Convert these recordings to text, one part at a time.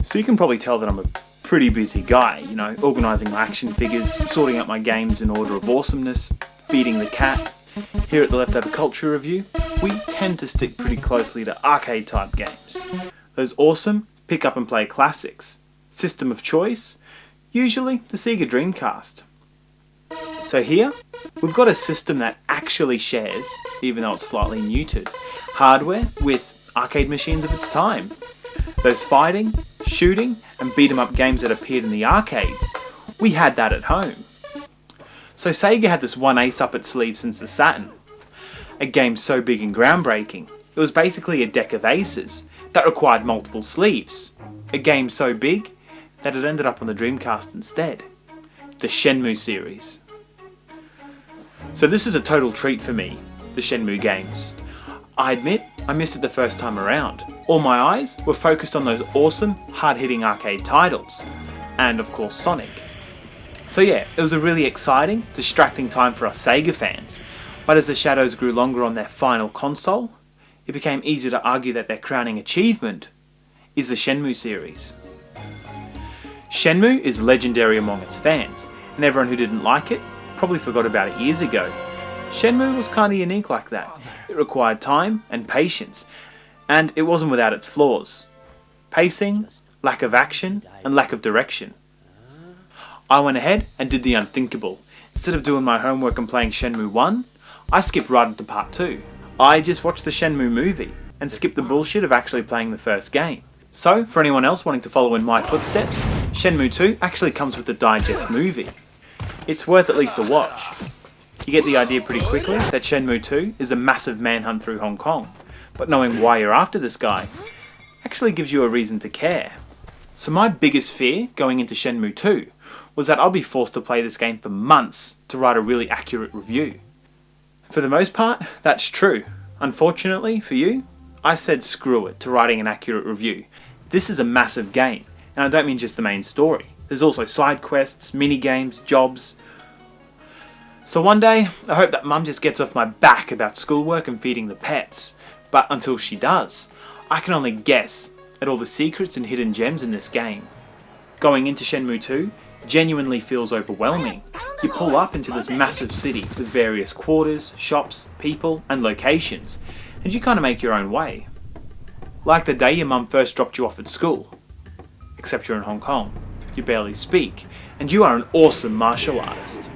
So you can probably tell that I'm a pretty busy guy, you know, organising my action figures, sorting out my games in order of awesomeness, feeding the cat. Here at the Leftover Culture Review, we tend to stick pretty closely to arcade type games. Those awesome pick up and play classics. System of choice, usually the Sega Dreamcast. So here, we've got a system that actually shares, even though it's slightly neutered, hardware with arcade machines of its time. Those fighting, shooting and beat 'em up games that appeared in the arcades, we had that at home. So Sega had this one ace up its sleeve since the Saturn. A game so big and groundbreaking, it was basically a deck of aces that required multiple sleeves. A game so big that it ended up on the Dreamcast instead. The Shenmue series. So this is a total treat for me, the Shenmue games. I admit, I missed it the first time around. All my eyes were focused on those awesome, hard-hitting arcade titles. And of course Sonic. So yeah, it was a really exciting, distracting time for us Sega fans. But as the shadows grew longer on their final console, it became easier to argue that their crowning achievement is the Shenmue series. Shenmue is legendary among its fans, and everyone who didn't like it probably forgot about it years ago. Shenmue was kinda unique like that. It required time and patience, and it wasn't without its flaws. Pacing, lack of action, and lack of direction. I went ahead and did the unthinkable. Instead of doing my homework and playing Shenmue 1, I skipped right into part 2. I just watched the Shenmue movie, and skipped the bullshit of actually playing the first game. So, for anyone else wanting to follow in my footsteps, Shenmue 2 actually comes with the digest movie. It's worth at least a watch. You get the idea pretty quickly that Shenmue 2 is a massive manhunt through Hong Kong, but knowing why you're after this guy actually gives you a reason to care. So my biggest fear going into Shenmue 2 was that I'll be forced to play this game for months to write a really accurate review. For the most part, that's true. Unfortunately for you, I said screw it to writing an accurate review. This is a massive game, and I don't mean just the main story. There's also side quests, mini games, jobs. So one day, I hope that mum just gets off my back about schoolwork and feeding the pets. But until she does, I can only guess at all the secrets and hidden gems in this game. Going into Shenmue 2 genuinely feels overwhelming. You pull up into this massive city with various quarters, shops, people and locations, and you kind of make your own way. Like the day your mum first dropped you off at school. Except you're in Hong Kong, you barely speak, and you are an awesome martial artist.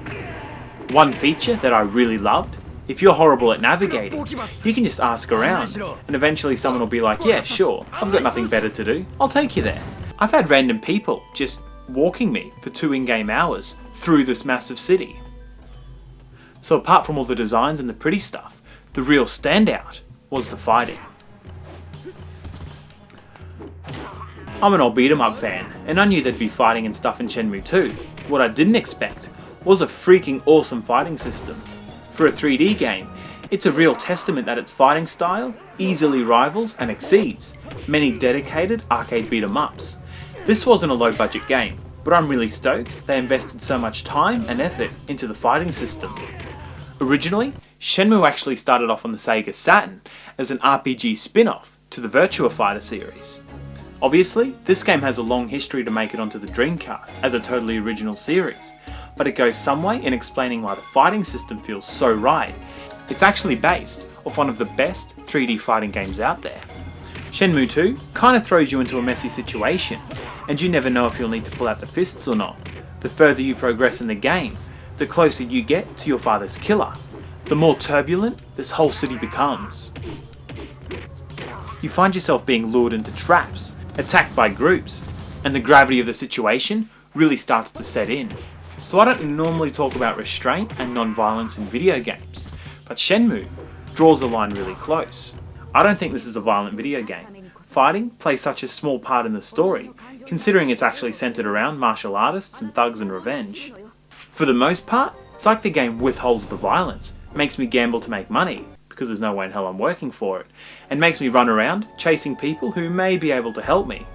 One feature that I really loved, if you're horrible at navigating, you can just ask around, and eventually someone will be like, yeah, sure, I've got nothing better to do, I'll take you there. I've had random people just walking me for 2 in-game hours through this massive city. So apart from all the designs and the pretty stuff, the real standout was the fighting. I'm an old beat 'em up fan, and I knew there'd be fighting and stuff in Shenmue 2. What I didn't expect was a freaking awesome fighting system. For a 3D game, it's a real testament that its fighting style easily rivals and exceeds many dedicated arcade beat 'em ups. This wasn't a low budget game, but I'm really stoked they invested so much time and effort into the fighting system. Originally, Shenmue actually started off on the Sega Saturn as an RPG spin-off to the Virtua Fighter series. Obviously, this game has a long history to make it onto the Dreamcast as a totally original series, but it goes some way in explaining why the fighting system feels so right. It's actually based off one of the best 3D fighting games out there. Shenmue 2 kinda throws you into a messy situation, and you never know if you'll need to pull out the fists or not. The further you progress in the game, the closer you get to your father's killer, the more turbulent this whole city becomes. You find yourself being lured into traps, attacked by groups, and the gravity of the situation really starts to set in. So I don't normally talk about restraint and non-violence in video games, but Shenmue draws the line really close. I don't think this is a violent video game. Fighting plays such a small part in the story, considering it's actually centered around martial artists and thugs and revenge. For the most part, it's like the game withholds the violence, makes me gamble to make money, because there's no way in hell I'm working for it, and makes me run around chasing people who may be able to help me.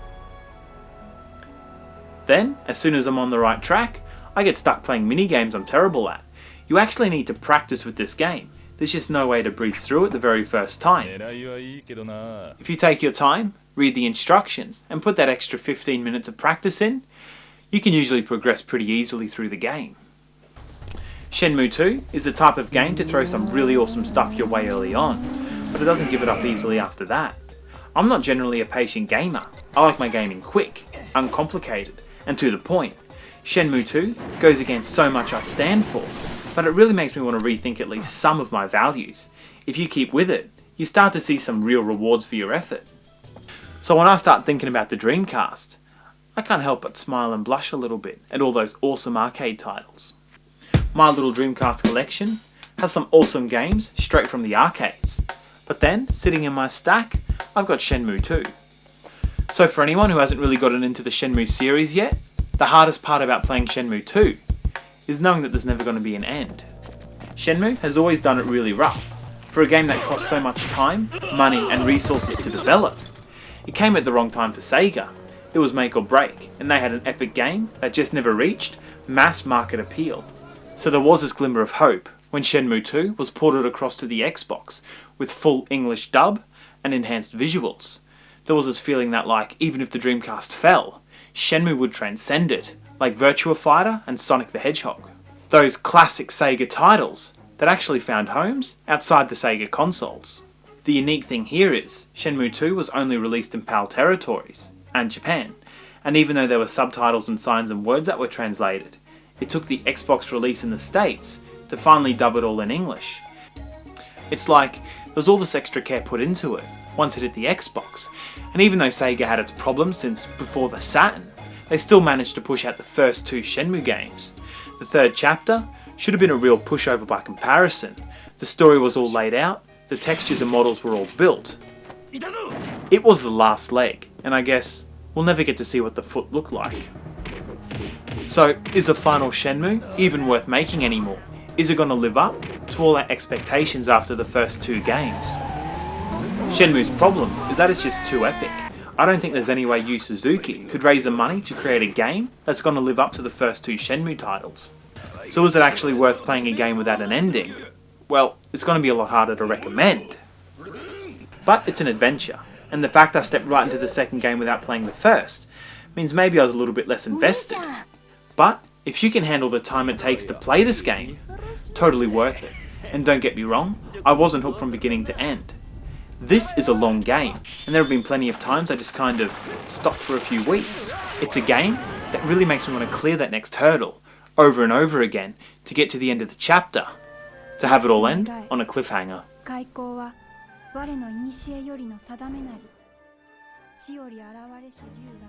Then, as soon as I'm on the right track, I get stuck playing mini games I'm terrible at. You actually need to practice with this game. there's just no way to breeze through it the very first time. If you take your time, read the instructions, and put that extra 15 minutes of practice in, you can usually progress pretty easily through the game. Shenmue 2 is the type of game to throw some really awesome stuff your way early on, but it doesn't give it up easily after that. I'm not generally a patient gamer. I like my gaming quick, uncomplicated, and to the point. Shenmue 2 goes against so much I stand for, but it really makes me want to rethink at least some of my values. If you keep with it, you start to see some real rewards for your effort. So when I start thinking about the Dreamcast, I can't help but smile and blush a little bit at all those awesome arcade titles. My little Dreamcast collection has some awesome games straight from the arcades, but then, sitting in my stack, I've got Shenmue 2. So for anyone who hasn't really gotten into the Shenmue series yet, the hardest part about playing Shenmue 2 is knowing that there's never going to be an end. Shenmue has always done it really rough. For a game that cost so much time, money and resources to develop, it came at the wrong time for Sega. It was make or break, and they had an epic game that just never reached mass market appeal. So there was this glimmer of hope when Shenmue 2 was ported across to the Xbox with full English dub and enhanced visuals. There was this feeling that, like, even if the Dreamcast fell, Shenmue would transcend it, like Virtua Fighter and Sonic the Hedgehog. Those classic Sega titles that actually found homes outside the Sega consoles. The unique thing here is, Shenmue 2 was only released in PAL territories and Japan, and even though there were subtitles and signs and words that were translated, it took the Xbox release in the States to finally dub it all in English. It's like there was all this extra care put into it once it hit the Xbox, and even though Sega had its problems since before the Saturn, they still managed to push out the first 2 Shenmue games. The third chapter should have been a real pushover by comparison. The story was all laid out, the textures and models were all built. It was the last leg, and I guess we'll never get to see what the foot looked like. So, is a final Shenmue even worth making anymore? Is it going to live up to all our expectations after the first 2 games? Shenmue's problem is that it's just too epic. I don't think there's any way Yu Suzuki could raise the money to create a game that's going to live up to the first 2 Shenmue titles. So is it actually worth playing a game without an ending? Well, it's going to be a lot harder to recommend. But it's an adventure, and the fact I stepped right into the second game without playing the first means maybe I was a little bit less invested. But if you can handle the time it takes to play this game, totally worth it. And don't get me wrong, I wasn't hooked from beginning to end. This is a long game, and there have been plenty of times I just kind of stopped for a few weeks. It's a game that really makes me want to clear that next hurdle over and over again to get to the end of the chapter, to have it all end on a cliffhanger. 開口は我の古よりの定めなり地より現れし龍が